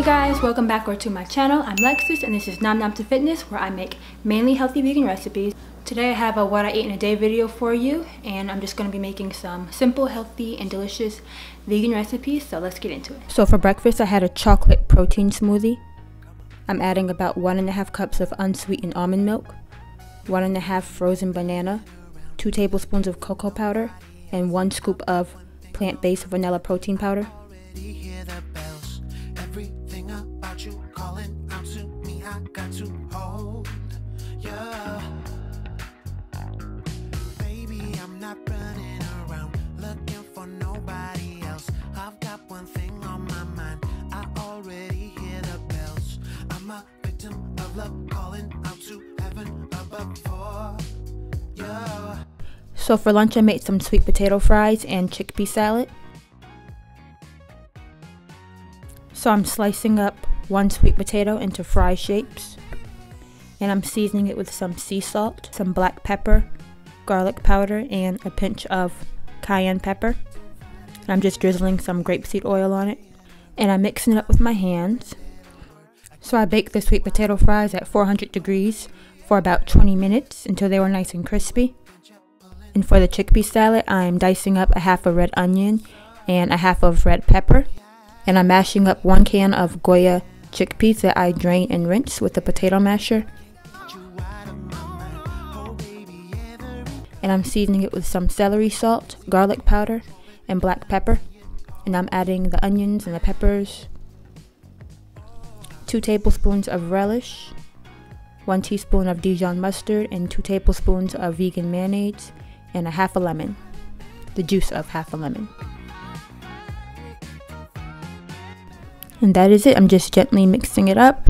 guys, welcome back to my channel. I'm Lexus and this is Nom Nom to Fitness, where I make mainly healthy vegan recipes. Today I have a what I ate in a day video for you, and I'm just going to be making some simple, healthy, and delicious vegan recipes, so let's get into it. So for breakfast I had a chocolate protein smoothie. I'm adding about 1.5 cups of unsweetened almond milk, 1.5 frozen banana, 2 tablespoons of cocoa powder, and 1 scoop of plant-based vanilla protein powder. So for lunch I made some sweet potato fries and chickpea salad. So I'm slicing up 1 sweet potato into fry shapes, and I'm seasoning it with some sea salt, some black pepper, garlic powder, and a pinch of cayenne pepper. And I'm just drizzling some grapeseed oil on it, and I'm mixing it up with my hands. So I baked the sweet potato fries at 400 degrees for about 20 minutes until they were nice and crispy. And for the chickpea salad, I'm dicing up a half a red onion and a half of red pepper. And I'm mashing up 1 can of Goya chickpeas that I drain and rinse with a potato masher. And I'm seasoning it with some celery salt, garlic powder, and black pepper. And I'm adding the onions and the peppers, 2 tablespoons of relish, 1 teaspoon of Dijon mustard, and 2 tablespoons of vegan mayonnaise, and a half a lemon, the juice of half a lemon. And that is it. I'm just gently mixing it up.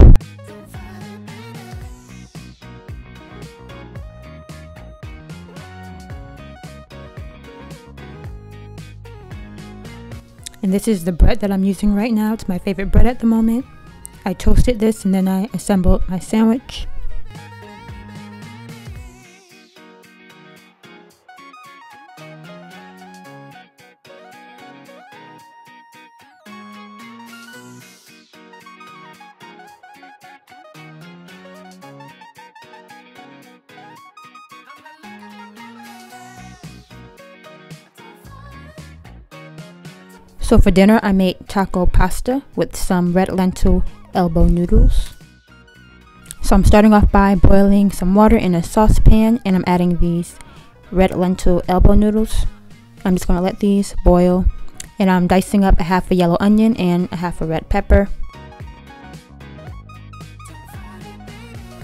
And this is the bread that I'm using right now. It's my favorite bread at the moment. I toasted this and then I assembled my sandwich. So for dinner I made taco pasta with some red lentil elbow noodles. So I'm starting off by boiling some water in a saucepan, and I'm adding these red lentil elbow noodles. I'm just going to let these boil, and I'm dicing up a half a yellow onion and a half a red pepper.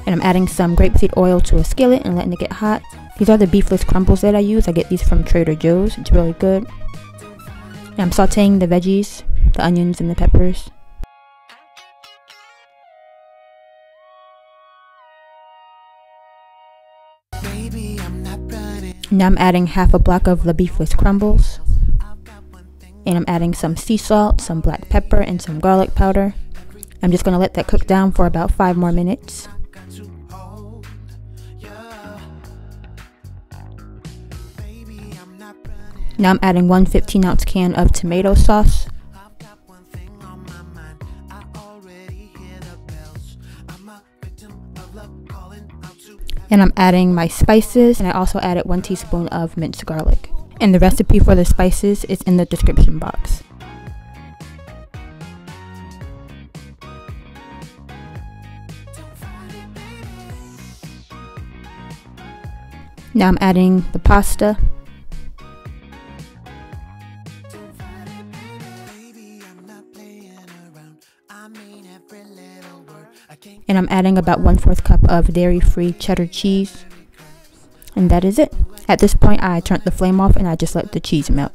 And I'm adding some grapeseed oil to a skillet and letting it get hot. These are the beefless crumbles that I use. I get these from Trader Joe's. It's really good. And I'm sauteing the veggies, the onions and the peppers. Now I'm adding half a block of the beefless crumbles. And I'm adding some sea salt, some black pepper, and some garlic powder. I'm just going to let that cook down for about 5 more minutes. Now I'm adding 1 15-ounce can of tomato sauce. And I'm adding my spices, and I also added 1 teaspoon of minced garlic. And the recipe for the spices is in the description box. Now I'm adding the pasta. And I'm adding about 1/4 cup of dairy-free cheddar cheese. And that is it. At this point I turned the flame off and I just let the cheese melt.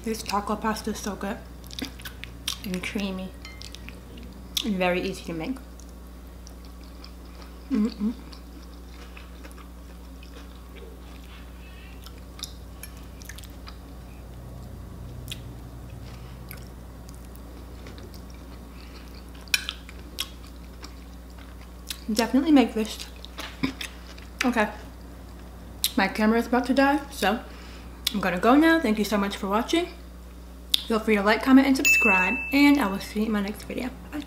This taco pasta is so good. and creamy and very easy to make. Definitely make this. Okay, my camera is about to die, so I'm gonna go now. Thank you so much for watching. Feel free to like, comment, and subscribe, and I will see you in my next video. Bye.